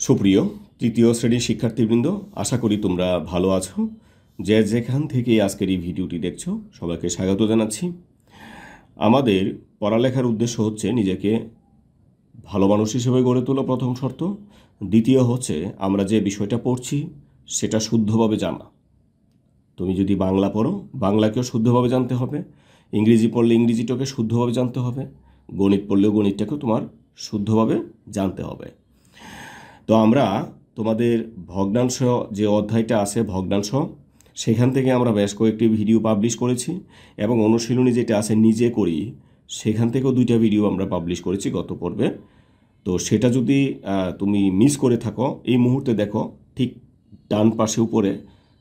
সুপ্রিয় তৃতীয় শ্রেণীর শিক্ষার্থীবৃন্দ, আশা করি তোমরা ভালো আছো। যে যেখান থেকে আজকের এই ভিডিওটি দেখছো সবাইকে স্বাগত জানাচ্ছি। আমাদের পড়ালেখার উদ্দেশ্য হচ্ছে নিজেকে ভালো মানুষ হিসেবে গড়ে তোলা, প্রথম শর্ত। দ্বিতীয় হচ্ছে আমরা যে বিষয়টা পড়ছি সেটা শুদ্ধভাবে জানা। তুমি যদি বাংলা পড়ো, বাংলাকেও শুদ্ধভাবে জানতে হবে। ইংরেজি পড়লে ইংরেজিটাকে শুদ্ধভাবে জানতে হবে। গণিত পড়লেও গণিতটাকেও তোমার শুদ্ধভাবে জানতে হবে। তো আমরা তোমাদের ভগ্নাংশ যে অধ্যায়টা আছে ভগ্নাংশ, সেখান থেকে আমরা বেশ কয়েকটি ভিডিও পাবলিশ করেছি এবং অনুশীলনী যেটা আছে নিজে করি সেখান থেকেও 2টা ভিডিও আমরা পাবলিশ করেছি গত পর্বে। তো সেটা যদি তুমি মিস করে থাকো, এই মুহূর্তে দেখো ঠিক ডান পাশে উপরে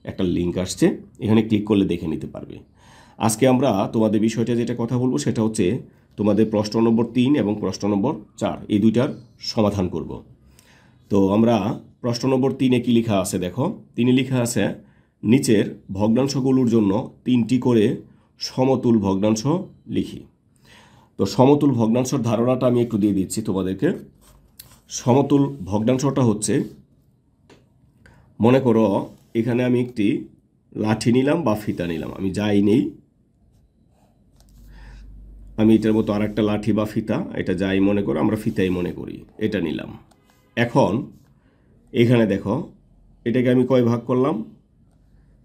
একটা লিঙ্ক আসছে, এখানে ক্লিক করলে দেখে নিতে পারবে। আজকে আমরা তোমাদের বিষয়টা যেটা কথা বলবো সেটা হচ্ছে তোমাদের প্রশ্ন নম্বর 3 এবং প্রশ্ন নম্বর 4 এই দুইটার সমাধান করব। তো আমরা প্রশ্ন নম্বর 3-এ কী লেখা আছে দেখো। 3-এ লেখা আছে নিচের ভগ্নাংশগুলোর জন্য 3টি করে সমতুল ভগ্নাংশ লিখি। তো সমতুল ভগ্নাংশের ধারণাটা আমি একটু দিয়ে দিচ্ছি তোমাদেরকে। সমতুল ভগ্নাংশটা হচ্ছে, মনে করো এখানে আমি একটি লাঠি নিলাম বা ফিতা নিলাম, আমি যাই নেই, আমি এটার মতো আর একটা লাঠি বা ফিতা, এটা যাই মনে করো, আমরা ফিতাই মনে করি, এটা নিলাম। এখন এখানে দেখো এটাকে আমি কয় ভাগ করলাম,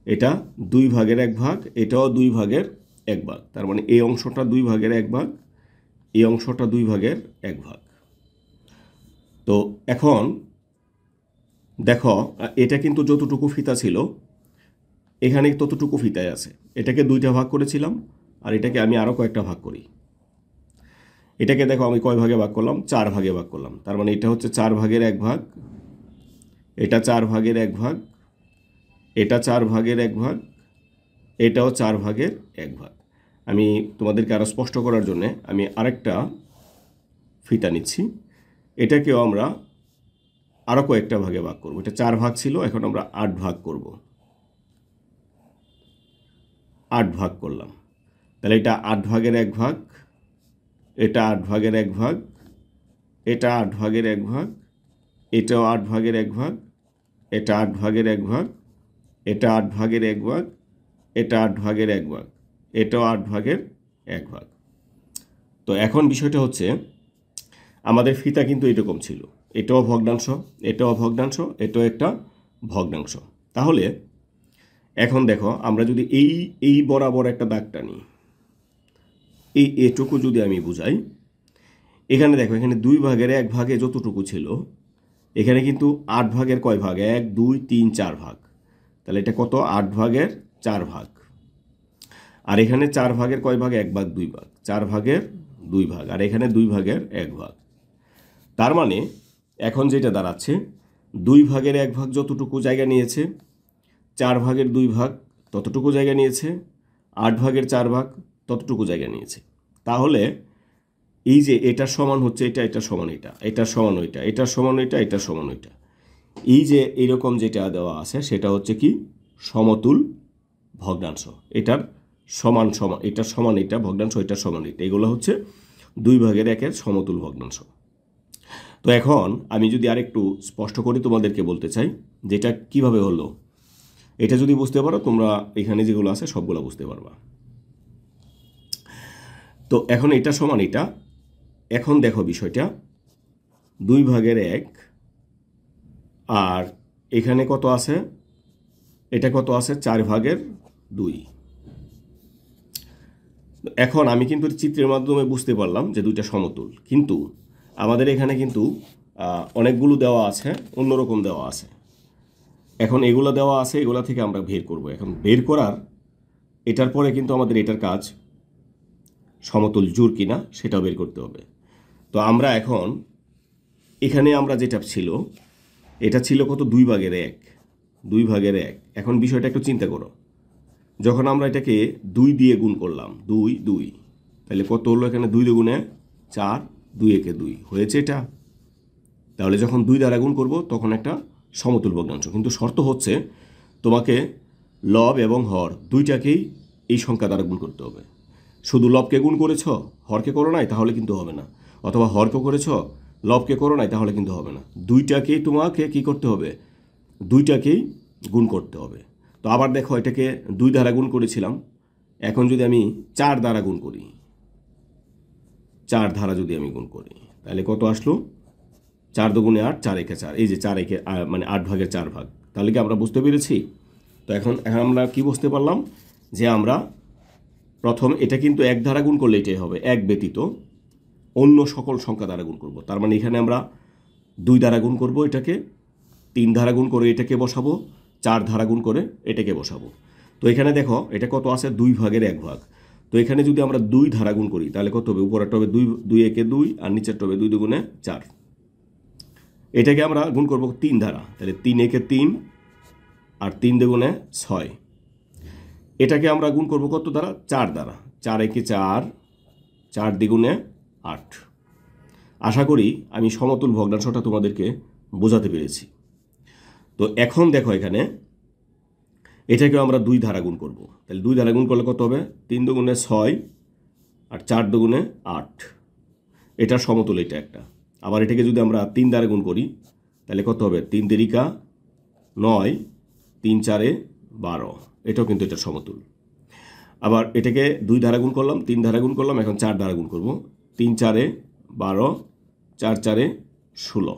এটা 2 ভাগের 1 ভাগ, এটাও 2 ভাগের 1 ভাগ। তার মানে এই অংশটা 2 ভাগের 1 ভাগ, এই অংশটা 2 ভাগের 1 ভাগ। তো এখন দেখো এটা কিন্তু যতটুকু ফিতা ছিল এখানে ততটুকু ফিতায় আছে। এটাকে 2টা ভাগ করেছিলাম আর এটাকে আমি আরও কয়েকটা ভাগ করি। এটাকে দেখো আমি কয় ভাগে ভাগ করলাম, 4 ভাগে ভাগ করলাম। তার মানে এটা হচ্ছে 4 ভাগের 1 ভাগ, এটা 4 ভাগের 1 ভাগ, এটা 4 ভাগের 1 ভাগ, এটাও 4 ভাগের 1 ভাগ। আমি তোমাদেরকে আরও স্পষ্ট করার জন্যে আমি আরেকটা ফিতা নিচ্ছি, এটাকেও আমরা আরও কয়েকটা ভাগে ভাগ করব। এটা 4 ভাগ ছিল, এখন আমরা 8 ভাগ করব। 8 ভাগ করলাম, তাহলে এটা 8 ভাগের 1 ভাগ, এটা 8 ভাগের 1 ভাগ, এটা 8 ভাগের 1 ভাগ, এটাও 8 ভাগের 1 ভাগ, এটা 8 ভাগের 1 ভাগ, এটা 8 ভাগের 1 ভাগ, এটা 8 ভাগের 1 ভাগ, এটাও 8 ভাগের 1 ভাগ। তো এখন বিষয়টা হচ্ছে আমাদের ফিতা কিন্তু এরকম ছিল, এটাও ভগ্নাংশ, এটাও ভগ্নাংশ, এটাও একটা ভগ্নাংশ। তাহলে এখন দেখো আমরা যদি এই বরাবর একটা দাগ টানি, এটুকু যদি আমি বুঝাই, এখানে দেখো এখানে 2 ভাগের 1 ভাগে যতটুকু ছিল এখানে কিন্তু 8 ভাগের কয় ভাগ, 1 2 3 4 ভাগ। তাহলে এটা কত, 8 ভাগের 4 ভাগ। আর এখানে 4 ভাগের কয় ভাগ, 1 ভাগ 2 ভাগ, 4 ভাগের 2 ভাগ, আর এখানে 2 ভাগের 1 ভাগ। তার মানে এখন যেটা দাঁড়াচ্ছে 2 ভাগের 1 ভাগ যতটুকু জায়গা নিয়েছে, 4 ভাগের 2 ভাগ ততটুকু জায়গা নিয়েছে, 8 ভাগের 4 ভাগ ততটুকু জায়গা নিয়েছে। তাহলে এই যে এটা সমান হচ্ছে এটা, এটা সমান এটা, এটা সমান ওইটা, এটা সমান ওইটা, এটা সমান ওইটা, এই যে এইরকম যেটা দেওয়া আছে সেটা হচ্ছে কি সমতুল ভগ্নাংশ। এটার সমান সমান, এটা সমান এটা ভগ্নাংশ, এটা সমান এটা, এগুলো হচ্ছে 2 ভাগের 1-এর সমতুল ভগ্নাংশ। তো এখন আমি যদি আরেকটু স্পষ্ট করে তোমাদেরকে বলতে চাই যেটা কিভাবে হলো, এটা যদি বুঝতে পারো তোমরা এখানে যেগুলো আছে সবগুলো বুঝতে পারবা। তো এখন এটা সমান এটা, এখন দেখো বিষয়টা 2 ভাগের 1, আর এখানে কত আছে, এটা কত আছে, 4 ভাগের 2। এখন আমি কিন্তু চিত্রের মাধ্যমে বুঝতে পারলাম যে 2টা সমতুল, কিন্তু আমাদের এখানে কিন্তু অনেকগুলো দেওয়া আছে, অন্যরকম দেওয়া আছে। এখন এগুলো দেওয়া আছে, এগুলো থেকে আমরা বের করব। এখন বের করার এটার পরে কিন্তু আমাদের এটার কাজ সমতুল জোড় কিনা সেটাও বের করতে হবে। তো আমরা এখন এখানে আমরা যেটা ছিল এটা ছিল কত, 2 ভাগের 1, 2 ভাগের 1। এখন বিষয়টা একটু চিন্তা করো, যখন আমরা এটাকে 2 দিয়ে গুণ করলাম, 2 2, তাহলে কত হলো, এখানে 2 দুগুণে 4, 2 একে 2 হয়েছে এটা। তাহলে যখন 2 দ্বারা গুণ করব তখন একটা সমতুল ভগ্নাংশ। কিন্তু শর্ত হচ্ছে তোমাকে লব এবং হর দুইটাকেই এই সংখ্যা দ্বারা গুণ করতে হবে। শুধু লবকে গুণ করেছ, হরকে করো নাই, তাহলে কিন্তু হবে না। অথবা হরকে করেছ, লবকে করো নাই তাহলে কিন্তু হবে না, দুইটাকেই তোমাকে কি করতে হবে, দুইটাকেই গুণ করতে হবে। তো আবার দেখো এটাকে 2 দ্বারা গুণ করেছিলাম, এখন যদি আমি 4 দ্বারা গুণ করি, 4 দ্বারা যদি আমি গুণ করি তাহলে কত আসলো, 4 দুগুণে 8, 4 একে 4, এই যে 4 একে মানে 8 ভাগের 4 ভাগ। তাহলে কি আমরা বুঝতে পেরেছি? তো এখন আমরা কি বুঝতে পারলাম যে আমরা প্রথম এটা কিন্তু 1 দ্বারা গুণ করলে এটাই হবে, 1 ব্যতীত অন্য সকল সংখ্যা দ্বারা গুণ করব। তার মানে এখানে আমরা 2 দ্বারা গুণ করব এটাকে, 3 দ্বারা গুণ করে এটাকে বসাবো, 4 দ্বারা গুণ করে এটাকে বসাবো। তো এখানে দেখো এটা কত আছে, 2 ভাগের 1 ভাগ। তো এখানে যদি আমরা 2 দ্বারা গুণ করি তাহলে কত হবে, উপরেরটা হবে 2 একে 2 আর নিচেরটা হবে 2 দুগুণে 4। এটাকে আমরা গুণ করব 3 দ্বারা, তাহলে 3 একে 3 আর 3 দুগুণে 6। এটাকে আমরা গুণ করব কত দ্বারা, 4 দ্বারা, 4 একে 4, 4 দ্বিগুণে 8। আশা করি আমি সমতুল ভগ্নাংশটা তোমাদেরকে বোঝাতে পেরেছি। তো এখন দেখো এখানে এটাকেও আমরা 2 দ্বারা গুণ করব, তাহলে 2 দ্বারা গুণ করলে কত হবে, 3 দুগুণে 6 আর 4 দুগুণে 8। এটার সমতুল এটা একটা। আবার এটাকে যদি আমরা 3 দ্বারা গুণ করি তাহলে কত হবে, 3 তিরিকা 9, 3 চারে 12, এটাও কিন্তু এটার সমতুল। আবার এটাকে 2 দ্বারা গুণ করলাম, 3 দ্বারা গুণ করলাম, এখন 4 দ্বারা গুণ করব, 3 চারে 12, 4 চারে 16।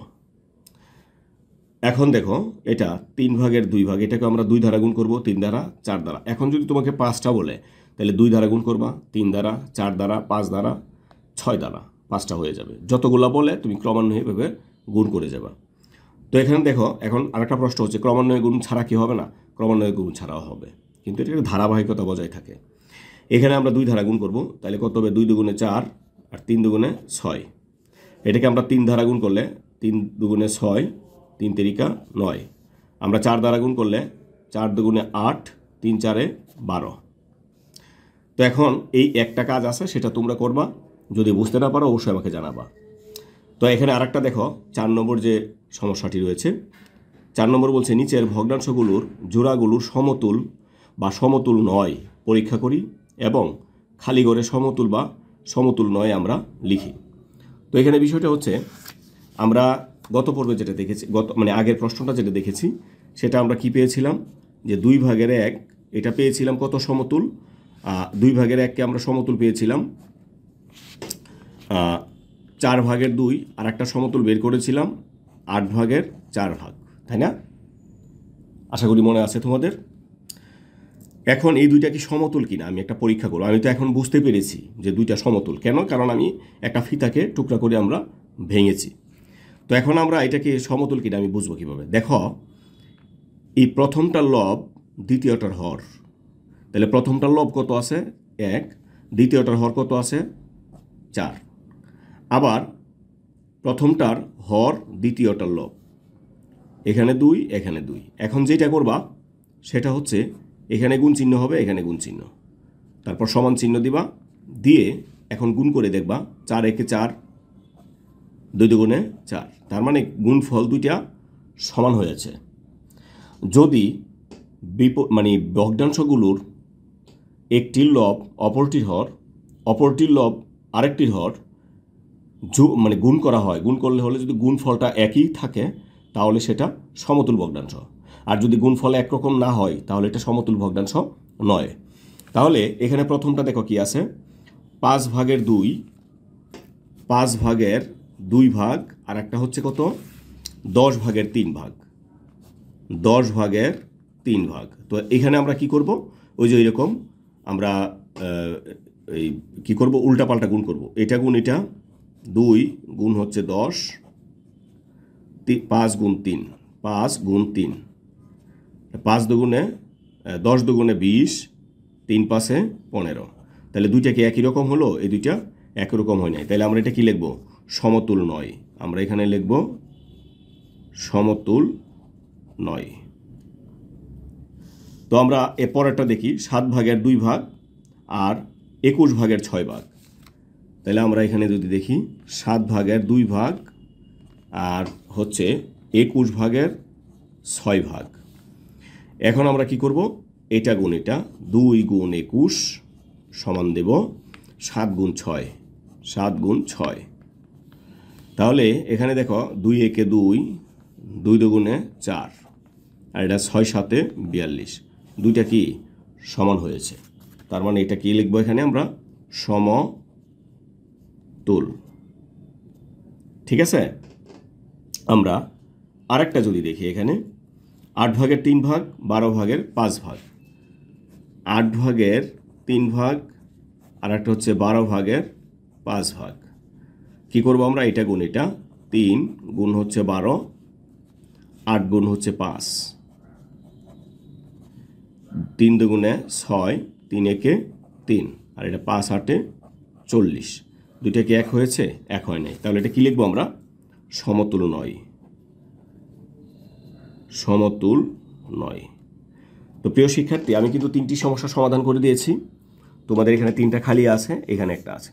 এখন দেখো এটা 3 ভাগের 2 ভাগ, এটাকে আমরা 2 দ্বারা গুণ করব, 3 দ্বারা 4 দ্বারা। এখন যদি তোমাকে 5টা বলে তাহলে 2 দ্বারা গুণ করবা, 3 দ্বারা, 4 দ্বারা, 5 দ্বারা, 6 দ্বারা, 5টা হয়ে যাবে। যতগুলা বলে তুমি ক্রমান্বয়ে এভাবে গুণ করে যাবা। তো এখানে দেখো এখন আরেকটা প্রশ্ন হচ্ছে, ক্রমান্বয়ে গুণ ছাড়া কি হবে না, ক্রমান্বয়ে গুণ ছাড়াও হবে, কিন্তু এটা ধারাবাহিকতা বজায় থাকে। এখানে আমরা 2 দ্বারা গুণ করব, তাহলে কত হবে, 2 দুগুণে 4 আর 3 দুগুণে 6। এটাকে আমরা 3 দ্বারা গুণ করলে 3 দুগুণে 6, 3 তিরিকা 9। আমরা 4 দ্বারা গুণ করলে 4 দুগুণে 8, 3 চারে 12। তো এখন এই একটা কাজ আছে, সেটা তোমরা করবা, যদি বুঝতে না পারো অবশ্যই আমাকে জানাবা। তো এখানে আরেকটা দেখো 4 নম্বর যে সমস্যাটি রয়েছে, 4 নম্বর বলছে নিচের ভগ্নাংশগুলোর জোড়াগুলোর সমতুল বা সমতুল নয় পরীক্ষা করি এবং খালি ঘরে সমতুল বা সমতুল নয় আমরা লিখি। তো এখানে বিষয়টা হচ্ছে, আমরা গত পর্বে যেটা দেখেছি, মানে আগের প্রশ্নটা যেটা দেখেছি, সেটা আমরা কি পেয়েছিলাম, যে 2 ভাগের 1 এটা পেয়েছিলাম কত, সমতুল। 2 ভাগের 1কে আমরা সমতুল পেয়েছিলাম 4 ভাগের 2, আর একটা সমতুল বের করেছিলাম 8 ভাগের 4 ভাগ, তাই না? আশা করি মনে আছে তোমাদের। এখন এই দুইটা কি সমতুল কিনা আমি একটা পরীক্ষা করব। আমি তো এখন বুঝতে পেরেছি যে দুইটা সমতুল, কেন, কারণ আমি একটা ফিতাকে টুকরা করে আমরা ভেঙেছি। তো এখন আমরা এটাকে সমতুল কিনা আমি বুঝবো কীভাবে, দেখো এই প্রথমটার লব দ্বিতীয়টার হর, তাহলে প্রথমটার লব কত আছে 1, দ্বিতীয়টার হর কত আছে 4। আবার প্রথমটার হর দ্বিতীয়টার লব, এখানে 2 এখানে 2। এখন যেটা করবা সেটা হচ্ছে এখানে গুণ চিহ্ন হবে, এখানে গুণ চিহ্ন, তারপর সমান চিহ্ন দিবা, দিয়ে এখন গুণ করে দেখবা 4 একে 4, 2 দুগুণে 4, তার মানে গুণফল দুইটা সমান হয়ে যাচ্ছে। যদি মানে ভগ্নাংশগুলোর একটির লব অপরটির হর, অপরটির লব আরেকটির হর মানে গুণ করা হয়, গুণ করলে হলে যদি গুণফলটা একই থাকে তাহলে সেটা সমতুল ভগ্নাংশ, আর যদি গুণফল একরকম না হয় তাহলে এটা সমতুল ভগ্নাংশ নয়। তাহলে এখানে প্রথমটা দেখো কি আছে, 5 ভাগের 2, 5 ভাগের 2 ভাগ, আর একটা হচ্ছে কত 10 ভাগের 3 ভাগ, 10 ভাগের 3 ভাগ। তো এখানে আমরা কি করব, ওই যে এরকম আমরা এই কী করব, উল্টাপাল্টা গুণ করব, এটা গুণ এটা, 2 গুণ হচ্ছে 10, 5 গুণ 3, 5 গুণ 3, 5 দুগুণে 10 দুগুণে 20, 3 পাশে 15। তাহলে দুইটা কি একই রকম হলো, এই দুইটা একই রকম হয় নাই, তাহলে আমরা এটা কি লিখব, সমতুল নয়। আমরা এখানে লিখব সমতুল নয়। তো আমরা এর পরেরটা দেখি, 7 ভাগের 2 ভাগ আর 21 ভাগের 6 ভাগ। তাহলে আমরা এখানে যদি দেখি 7 ভাগের 2 ভাগ আর হচ্ছে 21 ভাগের 6 ভাগ। এখন আমরা কি করব, এটা গুণ এটা, 2 গুণ 21 সমান দেব 7 গুণ 6, 7 গুণ 6। তাহলে এখানে দেখো 2 একে 2, 2 দুগুণে 4, আর এটা 6 7 42, দুইটা কি সমান হয়েছে। তার মানে এটা কি লিখবো এখানে আমরা, সমতুল। ঠিক আছে, আমরা আরেকটা যদি দেখি এখানে 8 ভাগের 3 ভাগ, 12 ভাগের 5 ভাগ, 8 ভাগের 3 ভাগ আর একটা হচ্ছে 12 ভাগের 5 ভাগ। কি করব আমরা, এটা গুণ এটা, 3 গুণ হচ্ছে 12, 8 গুণ হচ্ছে 5, 3 দুগুণে 6, 3 একে 3, আর এটা 5 8 40, দুইটা কি এক হয়েছে? এক হয় নাই। তাহলে এটা কি লিখবো আমরা, সমতুল নয়। সমতুল নয়। তো প্রিয় শিক্ষার্থী, আমি কিন্তু 3টি সমস্যার সমাধান করে দিয়েছি। তোমাদের এখানে 3টা খালি আছে, এখানে একটা আছে।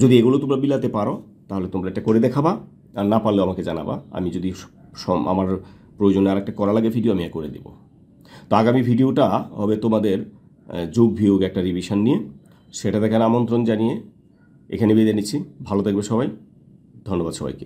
যদি এগুলো তোমরা বিলাতে পারো তাহলে তোমরা এটা করে দেখাবা, আর না পারলেও আমাকে জানাবা। আমি যদি আমার প্রয়োজনে আরেকটা করা লাগে ভিডিও, আমি করে দেব। তো আগামী ভিডিওটা হবে তোমাদের যোগ বিয়োগ একটা রিভিশন নিয়ে, সেটা দেখার আমন্ত্রণ জানিয়ে এখানে বিদায় নিচ্ছি। ভালো থাকবে সবাই, ধন্যবাদ সবাইকে।